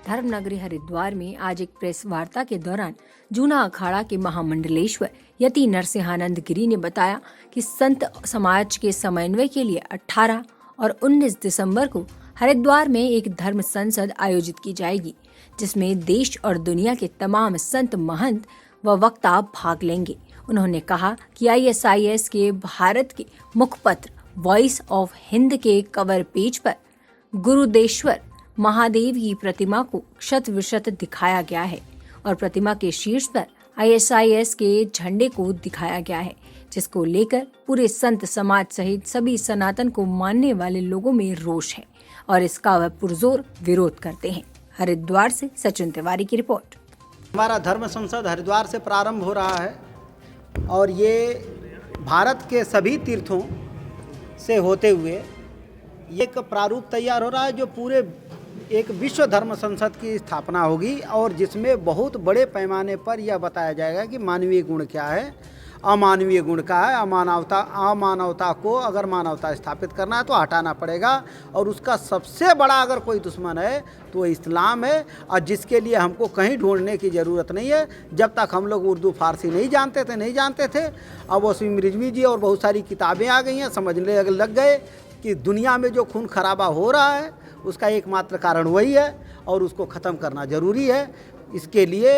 धर्मनगरी हरिद्वार में आज एक प्रेस वार्ता के दौरान जूना अखाड़ा के महामंडलेश्वर यति नरसिंहानंद गिरी ने बताया कि संत समाज के समन्वय के लिए 18 और 19 दिसंबर को हरिद्वार में एक धर्म संसद आयोजित की जाएगी, जिसमें देश और दुनिया के तमाम संत महंत व वक्ता भाग लेंगे। उन्होंने कहा कि ISIS के भारत के मुखपत्र वॉइस ऑफ हिंद के कवर पेज पर गुरुदेश्वर महादेव की प्रतिमा को शत विशत दिखाया गया है और प्रतिमा के शीर्ष पर ISIS के झंडे को दिखाया गया है, जिसको लेकर पूरे संत समाज सहित सभी सनातन को मानने वाले लोगों में रोष है और इसका वह पुरजोर विरोध करते हैं। हरिद्वार से सचिन तिवारी की रिपोर्ट। हमारा धर्म संसद हरिद्वार से प्रारंभ हो रहा है और ये भारत के सभी तीर्थों से होते हुए एक प्रारूप तैयार हो रहा है जो पूरे एक विश्व धर्म संसद की स्थापना होगी और जिसमें बहुत बड़े पैमाने पर यह बताया जाएगा कि मानवीय गुण क्या है, अमानवीय गुण क्या है। अमानवता को अगर मानवता स्थापित करना है तो हटाना पड़ेगा और उसका सबसे बड़ा अगर कोई दुश्मन है तो इस्लाम है, और जिसके लिए हमको कहीं ढूंढने की ज़रूरत नहीं है। जब तक हम लोग उर्दू फारसी नहीं जानते थे, अब वसीम रिजवी जी और बहुत सारी किताबें आ गई हैं, समझने लग गए कि दुनिया में जो खून खराबा हो रहा है उसका एकमात्र कारण वही है और उसको ख़त्म करना ज़रूरी है। इसके लिए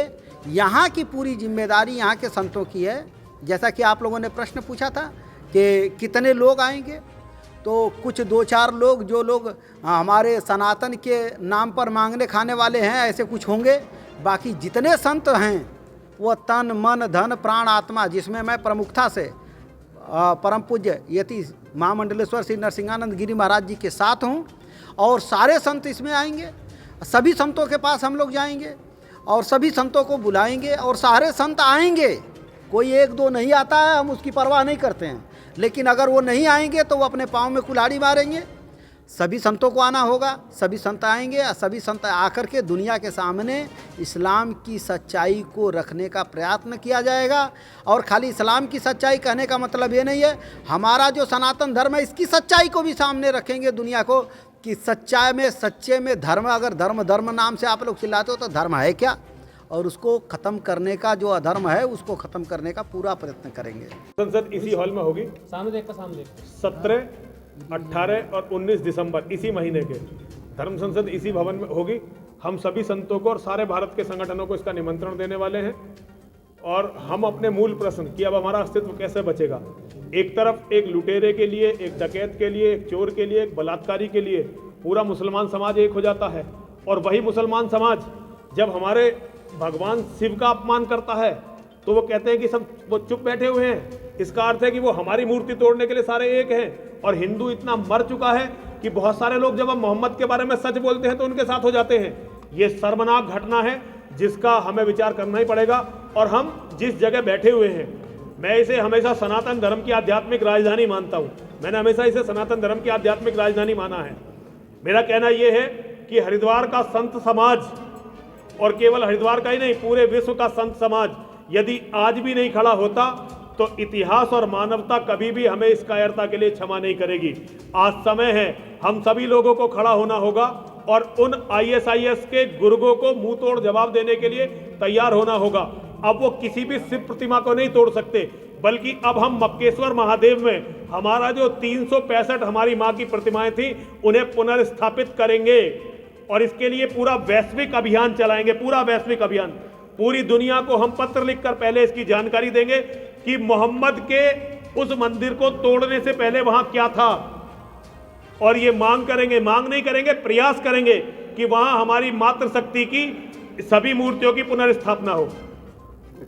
यहाँ की पूरी जिम्मेदारी यहाँ के संतों की है। जैसा कि आप लोगों ने प्रश्न पूछा था कि कितने लोग आएंगे, तो कुछ 2-4 लोग जो लोग हमारे सनातन के नाम पर मांगने खाने वाले हैं ऐसे कुछ होंगे। बाकी जितने संत हैं वो तन मन धन प्राण आत्मा, जिसमें मैं प्रमुखता से परम पूज्य यति महामंडलेश्वर श्री नरसिंहानंद गिरी महाराज जी के साथ हूँ और सारे संत इसमें आएंगे। सभी संतों के पास हम लोग जाएंगे और सभी संतों को बुलाएंगे और सारे संत आएंगे। कोई 1-2 नहीं आता है, हम उसकी परवाह नहीं करते हैं, लेकिन अगर वो नहीं आएंगे तो वो अपने पाँव में कुल्हाड़ी मारेंगे। सभी संतों को आना होगा, सभी संत आएंगे और सभी संत आकर के दुनिया के सामने इस्लाम की सच्चाई को रखने का प्रयत्न किया जाएगा। और खाली इस्लाम की सच्चाई कहने का मतलब ये नहीं है, हमारा जो सनातन धर्म है इसकी सच्चाई को भी सामने रखेंगे दुनिया को कि सच्चाई में सच्चे में धर्म, अगर धर्म नाम से आप लोग चिल्लाते हो तो धर्म है क्या, और उसको ख़त्म करने का जो अधर्म है उसको ख़त्म करने का पूरा प्रयत्न करेंगे। संसद इसी हॉल में होगी, सामने 17, 18 और 19 दिसंबर इसी महीने के धर्म संसद इसी भवन में होगी। हम सभी संतों को और सारे भारत के संगठनों को इसका निमंत्रण देने वाले हैं और हम अपने मूल प्रश्न कि अब हमारा अस्तित्व कैसे बचेगा, एक तरफ एक लुटेरे के लिए, एक डकैत के लिए, एक चोर के लिए, एक बलात्कारी के लिए पूरा मुसलमान समाज एक हो जाता है, और वही मुसलमान समाज जब हमारे भगवान शिव का अपमान करता है तो वो कहते हैं कि सब वो चुप बैठे हुए हैं। इसका अर्थ है कि वो हमारी मूर्ति तोड़ने के लिए सारे एक हैं। और हिंदू इतना मर चुका है कि बहुत सारे लोग जब हम मोहम्मद के बारे में सच बोलते हैं तो उनके साथ हो जाते हैं। ये शर्मनाक घटना है जिसका हमें विचार करना ही पड़ेगा। और हम जिस जगह बैठे हुए हैं, मैं इसे हमेशा सनातन धर्म की आध्यात्मिक राजधानी मानता हूँ। मैंने हमेशा इसे सनातन धर्म की आध्यात्मिक राजधानी माना है। मेरा कहना यह है कि हरिद्वार का संत समाज, और केवल हरिद्वार का ही नहीं पूरे विश्व का संत समाज यदि आज भी नहीं खड़ा होता तो इतिहास और मानवता कभी भी हमें इस कायरता के लिए क्षमा नहीं करेगी। आज समय है, हम सभी लोगों को खड़ा होना होगा और उन ISIS के गुर्गों को मुंह तोड़ जवाब देने के लिए तैयार होना होगा। अब वो किसी भी शिव प्रतिमा को नहीं तोड़ सकते, बल्कि अब हम मक्केश्वर महादेव में हमारा जो 365 हमारी माँ की प्रतिमाएं थी उन्हें पुनर्स्थापित करेंगे और इसके लिए पूरा वैश्विक अभियान चलाएंगे। पूरा वैश्विक अभियान, पूरी दुनिया को हम पत्र लिखकर पहले इसकी जानकारी देंगे कि मोहम्मद के उस मंदिर को तोड़ने से पहले वहां क्या था, और ये मांग नहीं करेंगे, प्रयास करेंगे कि वहां हमारी मातृशक्ति की सभी मूर्तियों की पुनर्स्थापना हो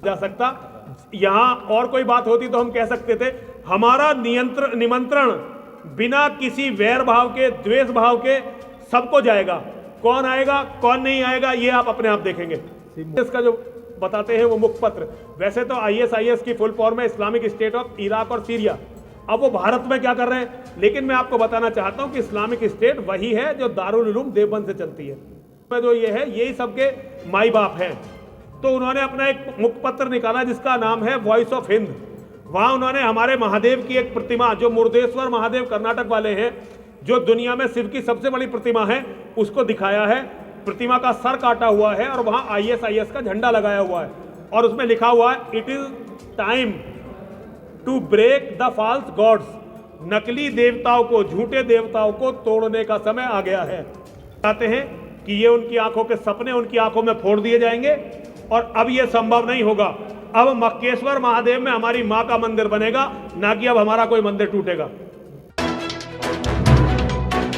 जा सकता। यहां और कोई बात होती तो हम कह सकते थे हमारा निमंत्रण बिना किसी वैर भाव के, द्वेष भाव के सबको जाएगा। कौन आएगा कौन नहीं आएगा ये आप अपने आप देखेंगे। इसका जो बताते हैं वो मुखपत्र, वैसे तो ISIS की फुल फॉर्म है इस्लामिक स्टेट ऑफ इराक और सीरिया। अब वो भारत में क्या कर रहे हैं, लेकिन मैं आपको बताना चाहता हूं कि इस्लामिक स्टेट वही है जो दारुल उलूम देवबंद से चलती है। जो ये है यही सबके माई बाप हैं। तो उन्होंने अपना एक मुखपत्र निकाला जिसका नाम है वॉइस ऑफ हिंद। वहां उन्होंने हमारे महादेव की एक प्रतिमा, जो मुर्देश्वर महादेव कर्नाटक वाले हैं, जो दुनिया में शिव की सबसे बड़ी प्रतिमा है, उसको दिखाया है प्रतिमा का सर काटा हुआ है और वहां ISIS का झंडा लगाया हुआ है और उसमें लिखा हुआ है it is time to break the false gods. नकली देवताओं को, झूठे देवताओं को तोड़ने का समय आ गया है। कहते हैं कि ये उनकी आंखों के सपने उनकी आंखों में फोड़ दिए जाएंगे और अब ये संभव नहीं होगा। अब मक्केश्वर महादेव में हमारी मां का मंदिर बनेगा, ना कि अब हमारा कोई मंदिर टूटेगा।